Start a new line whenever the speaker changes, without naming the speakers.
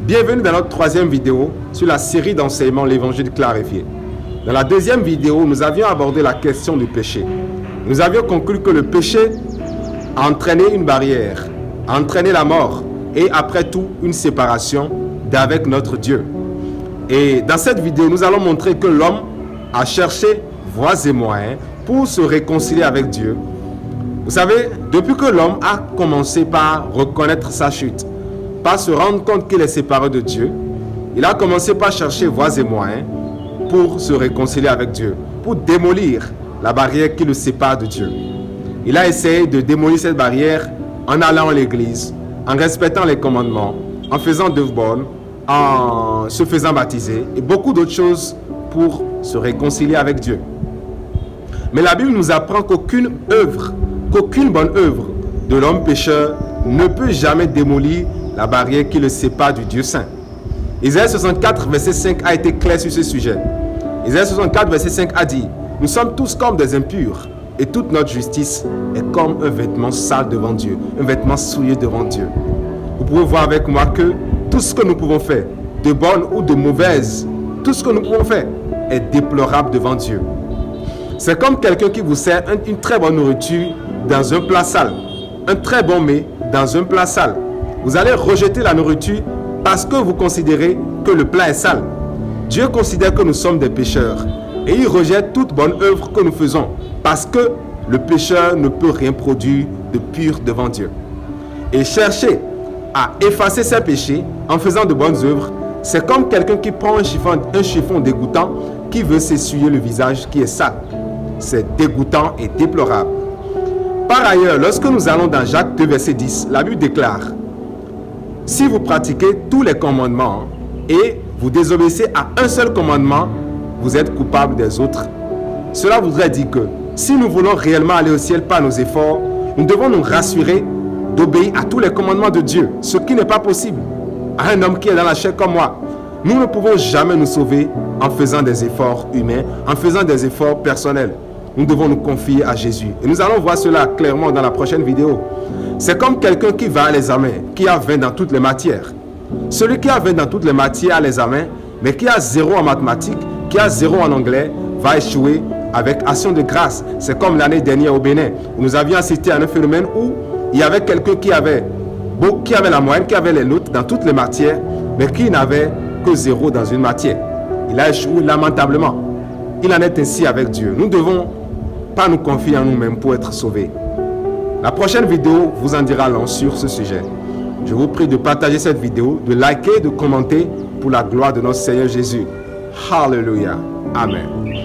Bienvenue dans notre troisième vidéo sur la série d'enseignements L'Évangile clarifié. Dans la deuxième vidéo, nous avions abordé la question du péché. Nous avions conclu que le péché a entraîné une barrière, a entraîné la mort et après tout une séparation d'avec notre Dieu. Et dans cette vidéo, nous allons montrer que l'homme a cherché voies et moyens pour se réconcilier avec Dieu. Vous savez, depuis que l'homme a commencé par reconnaître sa chute, par se rendre compte qu'il est séparé de Dieu, il a commencé par chercher voies et moyens pour se réconcilier avec Dieu, pour démolir la barrière qui le sépare de Dieu. Il a essayé de démolir cette barrière en allant à l'église, en respectant les commandements, en faisant d'œuvres bonnes, en se faisant baptiser et beaucoup d'autres choses pour se réconcilier avec Dieu. Mais la Bible nous apprend qu'aucune bonne œuvre de l'homme pécheur ne peut jamais démolir la barrière qui le sépare du Dieu saint. Isaïe 64, verset 5 a été clair sur ce sujet. Isaïe 64, verset 5 a dit: nous sommes tous comme des impurs, et toute notre justice est comme un vêtement sale devant Dieu, un vêtement souillé devant Dieu. Vous pouvez voir avec moi que tout ce que nous pouvons faire, de bonnes ou de mauvaises, tout ce que nous pouvons faire est déplorable devant Dieu. C'est comme quelqu'un qui vous sert une très bonne nourriture dans un plat sale, un très bon mets dans un plat sale. Vous allez rejeter la nourriture parce que vous considérez que le plat est sale. Dieu considère que nous sommes des pécheurs et il rejette toute bonne œuvre que nous faisons parce que le pécheur ne peut rien produire de pur devant Dieu. Et chercher à effacer ses péchés en faisant de bonnes œuvres, c'est comme quelqu'un qui prend un chiffon dégoûtant qui veut s'essuyer le visage qui est sale. C'est dégoûtant et déplorable. Par ailleurs, lorsque nous allons dans Jacques 2, verset 10, la Bible déclare: si vous pratiquez tous les commandements et vous désobéissez à un seul commandement, vous êtes coupable des autres. Cela voudrait dire que si nous voulons réellement aller au ciel par nos efforts, nous devons nous rassurer d'obéir à tous les commandements de Dieu, ce qui n'est pas possible à un homme qui est dans la chair comme moi. Nous ne pouvons jamais nous sauver en faisant des efforts humains, en faisant des efforts personnels. Nous devons nous confier à Jésus. Et nous allons voir cela clairement dans la prochaine vidéo. C'est comme quelqu'un qui va à l'examen, qui a 20 dans toutes les matières. Celui qui a 20 dans toutes les matières à l'examen, mais qui a 0 en mathématiques, qui a 0 en anglais, va échouer avec action de grâce. C'est comme l'année dernière au Bénin. Nous avions assisté à un phénomène où il y avait quelqu'un qui avait la moyenne, qui avait les notes dans toutes les matières, mais qui n'avait que 0 dans une matière. Il a échoué lamentablement. Il en est ainsi avec Dieu. Nous ne devons pas nous confier en nous-mêmes pour être sauvés. La prochaine vidéo vous en dira long sur ce sujet. Je vous prie de partager cette vidéo, de liker, de commenter pour la gloire de notre Seigneur Jésus. Alléluia. Amen.